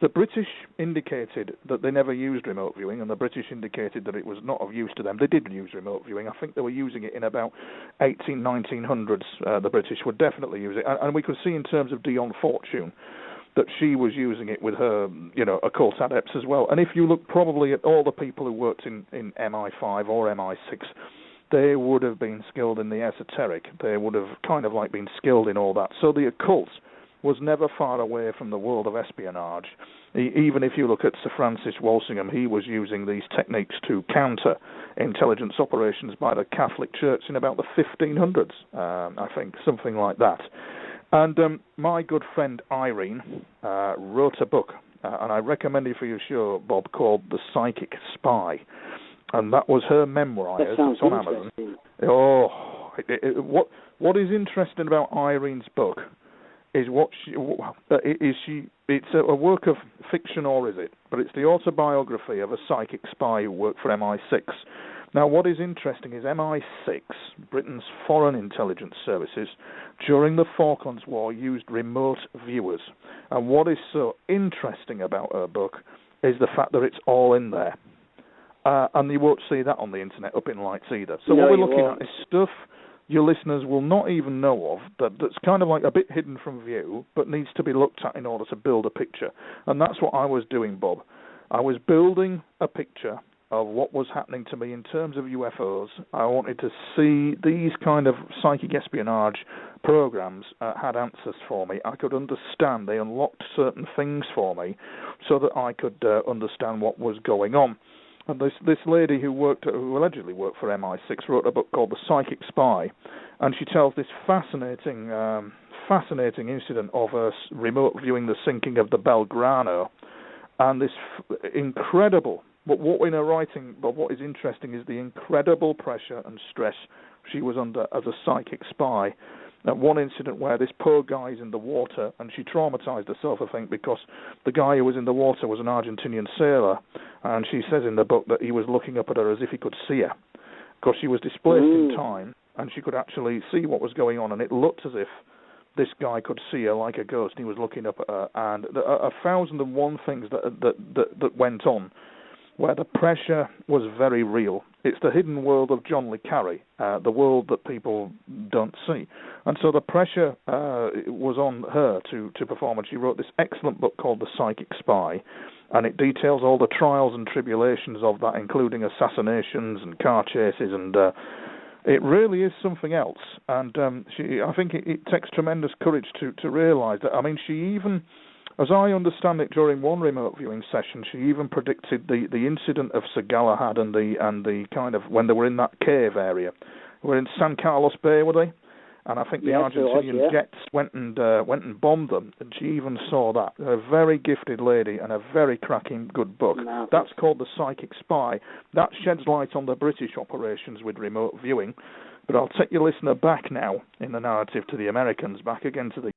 the British indicated that they never used remote viewing, and the British indicated that it was not of use to them. They did use remote viewing. I think they were using it in about 1900s. The British would definitely use it. And we could see in terms of Dion Fortune that she was using it with her, occult adepts as well. And if you look probably at all the people who worked in MI5 or MI6, they would have been skilled in the esoteric. They would have kind of like been skilled in all that. So the occult was never far away from the world of espionage. Even if you look at Sir Francis Walsingham, he was using these techniques to counter intelligence operations by the Catholic Church in about the 1500s, I think, something like that. And my good friend Irene wrote a book, and I recommend it for your show, Bob, called The Psychic Spy. And that was her memoir. That sounds it's on Amazon. Oh, what is interesting about Irene's book is it's a work of fiction, or is it? But it's the autobiography of a psychic spy who worked for MI6. Now, what is interesting is MI6, Britain's foreign intelligence services, during the Falklands War used remote viewers. And what is so interesting about her book is the fact that it's all in there. And you won't see that on the internet up in lights either. So what we're looking at is stuff your listeners will not even know of, that's kind of like a bit hidden from view, but needs to be looked at in order to build a picture. And that's what I was doing, Bob. I was building a picture of what was happening to me in terms of UFOs. I wanted to see these kind of psychic espionage programs had answers for me. I could understand. They unlocked certain things for me so that I could understand what was going on. And this lady who allegedly worked for MI6 wrote a book called The Psychic Spy, and she tells this fascinating incident of us remote viewing the sinking of the Belgrano, and this incredible. But what in her writing, but what is interesting is the incredible pressure and stress she was under as a psychic spy. At one incident where this poor guy's in the water, and she traumatized herself, I think, because the guy who was in the water was an Argentinian sailor, and she says in the book that he was looking up at her as if he could see her, because she was displaced in time, and she could actually see what was going on, and it looked as if this guy could see her like a ghost, and he was looking up at her, and 1,001 things that went on, where the pressure was very real. It's the hidden world of John le Carré, the world that people don't see. And so the pressure was on her to perform, and she wrote this excellent book called The Psychic Spy, and it details all the trials and tribulations of that, including assassinations and car chases, and it really is something else. And I think it takes tremendous courage to realise that. I mean, she even, as I understand it, during one remote viewing session, she even predicted the incident of Sir Galahad and the kind of when they were in that cave area. We're in San Carlos Bay, were they? And I think the Argentinian jets went and bombed them, and she even saw that. A very gifted lady and a very cracking good book. That's called The Psychic Spy. That sheds light on the British operations with remote viewing. But I'll take your listener back now in the narrative to the Americans, back again to the